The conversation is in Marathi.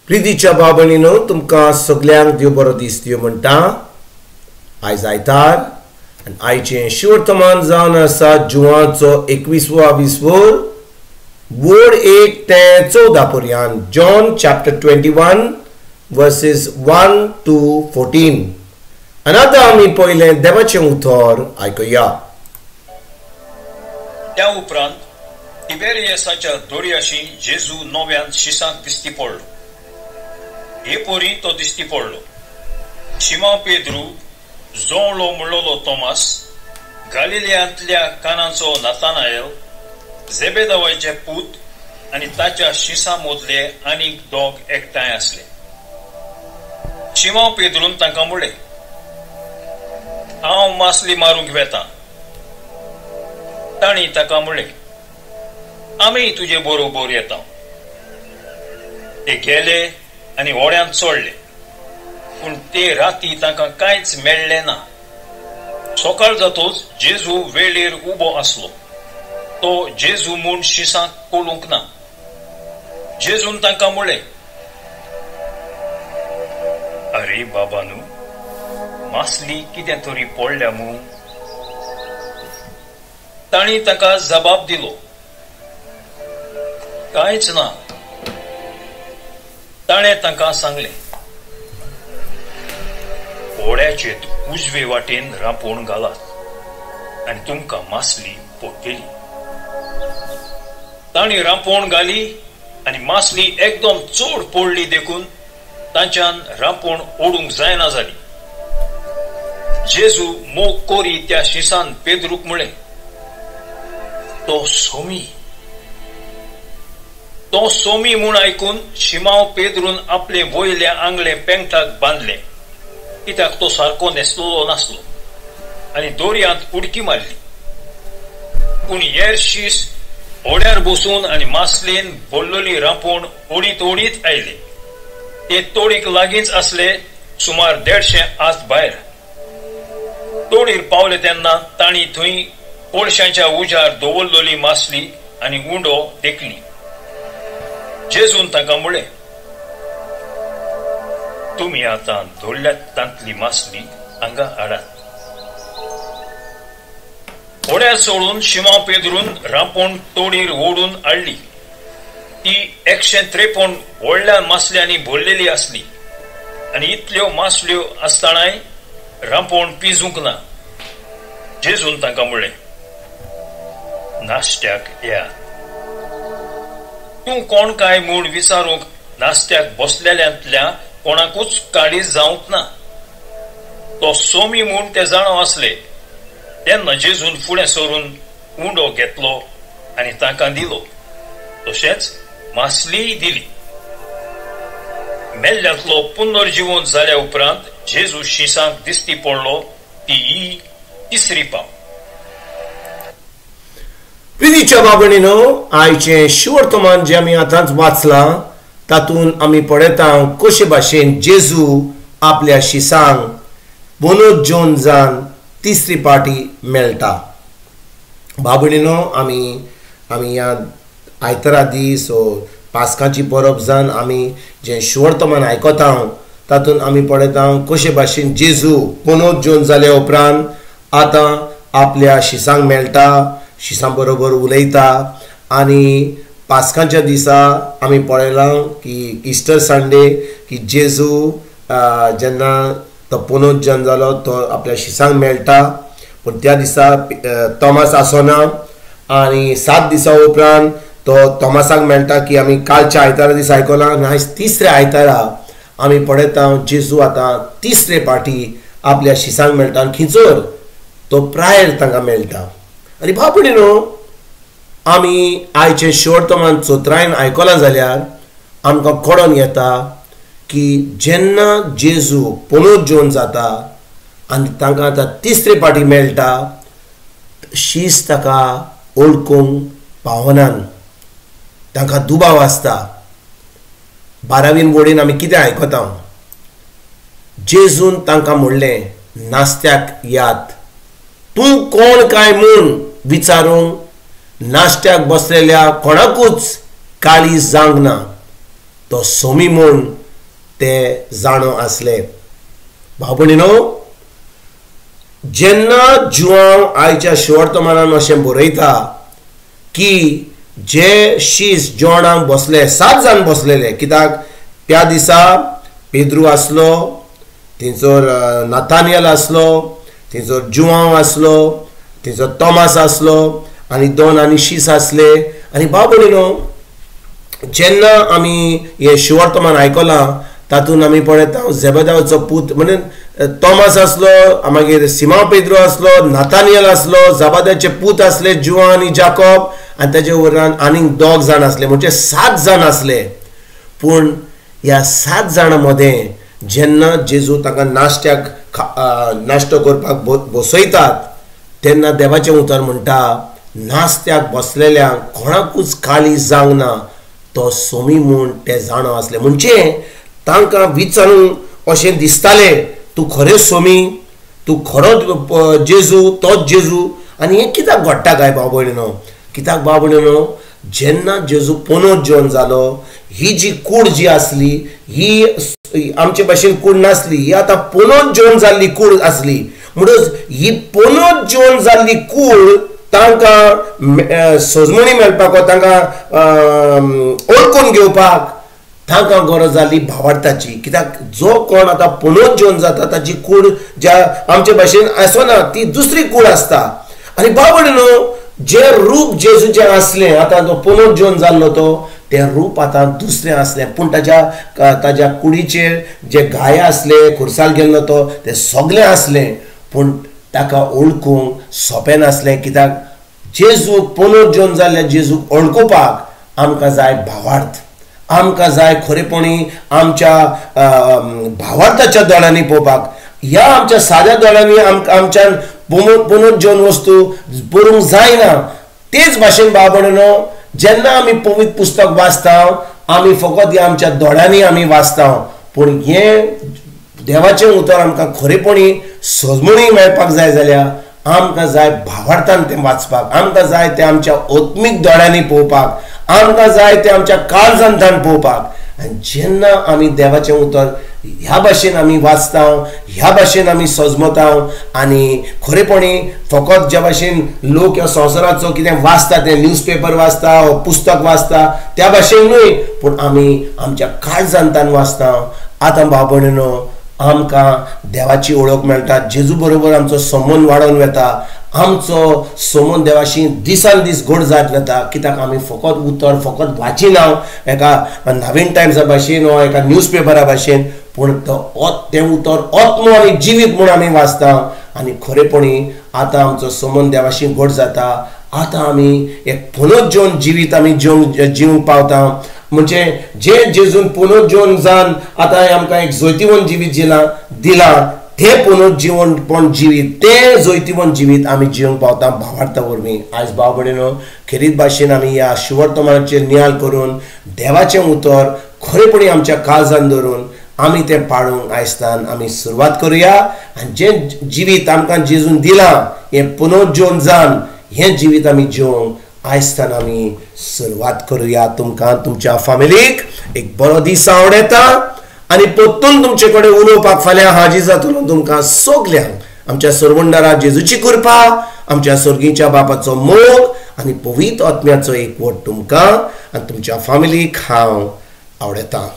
प्रितीच्या बाबणीनो तुमकां सगळ्यांक देव बरो दीस दिवं म्हणटा। आयज आयतार आनी आयचें शिवर्तमान जावन आसा जुवाचो 21वा विस्वोर वोड 1 ते 14 पर्यंत। John chapter 21 versus 1 to 14। आनी आतां आमी पयलें देवाचें उतर आयकुया। त्या उपरांत तिबेरियसाच्या दोरयाशी जेजू नव्यान शिसांक दिश्टी पडलो। हे पोरी तो दिश्टी पडलो। शिमोन पेद्रू, जोंवलो म्हणलोलो तोमास, गालिलियांतल्या कानाचो नातानाएल, जेबेदावाचे पूत आनी ताच्या शिसां मोदले आनीक दोग एकठांय आसले। शिमोन पेद्रून तांकां म्हणलें, हांव मासली मारूंक वेतां। तांणी ताका म्हणलें, आमी तुजे बरोबर येता। ते गेले आनी व्हड्यान चोडले, पूण ते राती तांकां कांयच मेळ्ळें ना। सकाळ जातूच जेजू वेळेर उबो आसलो। तो जेजू म्हूण शिसांक कळूंक ना। जेजून तांकां म्हणलें, अरे बाबानू, मासली कितें तरी पडल्या मूं? तांणी ताका जबाब दिलो, कांयच ना। ताणें तांकां सांगलें, व्हड्याचे उजवे वाटेन रांपोण घालात आनी तुमकां मासली पडटली। तांणी रांपोण घाली आनी मासली एकदम चड पडली देखून तांच्यान रांपोण ओडूंक जायना जाली। जेजू मोग कोरी त्या शिसान पेद्रूक म्हणलें, तो सोमी म्हूण आयकून शिमाव पेद्रून आपले वयले आंगले पेंगटाक बांदले, कित्याक तो सारको न्हेसलोलो नासलो, आनी दोरयांत उडकी मारली। पूण हेर शीस ओड्यार बसून आनी मासलेन भरलोली रांपोण ओडीत ओडीत आयले। ते तोडीक लागींच आसले, सुमार 150 आस भायर। तोडीर पावले तेन्ना तांणी थंय कोळशांच्या उजार दवरलोली मासली आनी उंडो देखली। जेजून तांकां म्हणलें, तुमी आतां धोडल्यात तांतली मासली हांगा हाडात। ओड्यार सोडून शिमोन पेद्रून रांपोण तोडीर ओडून हाडली। ती 153 व्हडल्या मासल्यांनी भरलेली आसली, आनी इतल्यो मासल्यो आसतानाय रांपोण पिजूंक ना। जेजून तांकां म्हणलें, नाश्त्याक येयात। तूं कोण काय म्हूण विचारूंक नास्त्याक बसलेल्यांतल्या कोणाकूच काळीज जावंक ना। तो सोमी म्हूण ते जाणो आसले तेन्ना जेजून फुडें सरून उंडो घेतलो आनी तांकां दिलो, तशेंच मासलीय दिली। मेल्ल्यांतलो पुनर्जिवंत जाल्या उपरांत जेजू शिसांक दिश्टी पडलो, ती ही तिसरी पाव। प्रितीच्या बाबणीनो, आयचें शिवर्तमान जें आमी आतांच वाचलां तातूंत आमी पळयता कशे भाशेन जेजू आपल्या शिसांक पुनर्जीवन जावन तिसरी पाटी मेळटा। बाबणीनो, आमी ह्या आयतारा दीस पास्काची परब जावन आमी जें शिवर्तमान आयकता तातूंत आमी पळयता कशे भाशेन जेजू पुनर्जीवन जाल्या उपरांत आतां आपल्या शिसांक मेळटा, शिसां बरोबर उलयता। आनी पास्काच्या दिसा आमी पळयलां की इस्टर संडे की जेजू जेन्ना तो पुनर्जीवन जालो तो आपल्या शिसांक मेळटा, पूण त्या दिसा तोमास आसना। आनी 7 दिसां उपरांत तो तोमासाक मेळटा की आमी कालच्या आयतारा दीस आयकलां, आनी आयज तिसऱ्या आयतारा आमी पळयता जेजू आतां तिसरे पाटी आपल्या शिसांक मेळटा, आनी खिंचोर तो प्रायर तांकां मेळटा। आनी बाबणीनो, आमी आयचें शिवर्तमान चोत्रायन आयकलां जाल्यार आमकां कळोन येता की जेन्ना जेजू पुनर्जीवन जाता आनी तांकां आतां तिसरे पाटी मेळटा, शीस ताका ओळखूंक पावनान, तांकां दुबाव आसता। 12वीन वडीन आमी कितें आयकता, जेजून तांकां म्हणलें, नास्त्याक यात। तूं कोण काय म्हूण विचारूंक नाश्त्याक बसलेल्या कोणाकूच काळीज जावंक ना। तो सोमी म्हूण ते जाणो आसले. भाव भयणीनो, जेन्ना जुआंव आयच्या शिवर्तमानान अशें बरयता की जे शीस जेवणाक बसले 7 जाण बसलेले, कित्याक त्या दिसा पेद्रू आसलो, थंयसर नाथानियल आसलो, थंयसर जुआंव आसलो, थंयसर तोमास आसलो आनी 2 आनी शीस आसले. आनी भाव भयणीनो, जेन्ना आमी हे शिवर्तमान आयकलां तातूंत आमी पळयता झेबेदावाचो पूत म्हणजे तोमास आसलो, मागीर सिमोन पेद्रू आसलो, नाथानियल आसलो, झेबेदाचे पूत आसले जुआंव आनी जाकोब, आनी ताचे वरान आनीक 2 जाण आसले, म्हणजे 7 जाण आसले. पूण ह्या 7 जाणां मदें जेन्ना जेजू तांकां नाश्तो करपाक बसयतात तेन्ना देवाचें उतर म्हणटा, नास्त्याक बसलेल्यांक कोणाकूच काळी जावंक ना, तो सोमी म्हूण ते जाणो आसले. म्हणजे तांकां विचारून अशें दिसतालें, तूं खरें सोमी, तूं खरोच जेजू, तोच जेजू. आनी हें कित्याक घडटा काय भाव भयणीनो? कित्याक भाव भयणीनो, जेन्ना जेजू पोनोत जेवन जालो, ही जी कूड जी आसली ही आमचे भाशेन कूड नासली, ही आतां पोनोत जेवन जाल्ली कूड आसली. म्हणून ही पोनोत जेवन जाल्ली कूड तांकां सजमणी मेळपाक, तांकां ओळखून घेवपाक तांकां गरज जाली भावार्थाची. कित्याक जो कोण आतां पोनोत जेवन जाता ताची कूड ज्या आमचे भाशेन आसना, ती दुसरी कूड आसता. आनी भाव भयणीनो, जे रूप जेजूचें आसलें, आतां तो पोनोत जेवन जाल्लो तो, तें रूप आतां दुसरें आसलें. पूण ताच्या कुडीचेर जे गाय आसले, खुर्साल गेल्लो तो, तें सगळें आसलें. पूण ताका ओळखूंक सोंपें नासलें. कित्याक जेजू पोनोत जेवन जाल्ल्या जेजूक ओळखुपाक आमकां जाय भावार्थ, आमकां जाय खरेपणी आमच्या भावार्थाच्या दोळ्यांनी पळोवपाक. ह्या आमच्या साद्या दोळ्यांनी आमच्यान पोनोत जेवन वस्तू बरोवंक जायना. तेच भाशेन भाव भयणीनो, जेन्ना आमी पवित्र पुस्तक वाचता आमी फकत ह्या आमच्या दोळ्यांनी आमी वाचता, पूण हें देवाचें उतर आमकां खरेपणी सजमणी मेळपाक जाय जाल्यार आमकां जाय भावार्थान तें वाचपाक, आमकां जाय तें आमच्या ओत्मीक दोळ्यांनी पळोवपाक, आमकां जाय तें आमच्या काळजांतल्यान पळोवपाक. आनी जेन्ना आमी देवाचें उतर ह्या भाशेन आमी वाचता, ह्या भाशेन आमी सजमता आनी खरेपणी फकत ज्या भाशेन लोक ह्या संवसाराचो कितें वाचता, तें न्यूजपेपर वाचता, पुस्तक वाचता, त्या भाशेन न्हय, पूण आमी आमच्या काळजांतल्यान वाचता. आतां भाव भयणीनो, आमकां देवाची ओळख मेळटा, जेजू बरोबर आमचो संबंद वाडोवन वता, आमचो संबंद देवाशी दिसान दीस घट जायत वता. कित्याक आमी फकत उतर फकत वाचिना एका नवीन टायम्सा भाशेन वा एका न्यूजपेपरा भाशेन, पूण तें उतर आत्मो आनी जिवीत म्हूण आमी वाचता. आनी खरेपणी आतां आमचो संबंद देवाशी घट जाता. आतां आमी एक पोनोत जेवन जिवीत आमी जिवंक पावता. म्हणजे जे जेजून पोनोत जेवन जावन आतां आमकां एक जैतिवंत जिवीत दिलां, तें पोनोत जीवन जिवीत, तें जैतिवंत जिवीत आमी जिवंक पावता भावार्था वरवीं. आयज भाव भयणीनो, खेरीत भाशेन आमी ह्या शिवर्तमानाचेर नियाळ करून देवाचें उतर खरेपणी आमच्या काळजांत धरून आमी तें पाळूंक आयजतान आमी सुरवात करुया. आनी जें जिवीत आमकां जेजून दिलां, हें पोनोत जेवन जावन हें जिवीत आमी जिवंक आयजतान आमी सुरवात करुया. तुमकां तुमच्या फॅमिलीक एक बरो दीस आवडेता आनी परतून तुमचे कडेन उलोवपाक फाल्यां हाजीर जातलो. तुमकां सगल्यांक आमच्या सर्वंडारा जेजूची कृपा, आमच्या सर्गीच्या बापाचो मोग आनी पवित्र आत्म्याचो एकवट तुमकां आनी तुमच्या फॅमिलीक हांव आवडटा.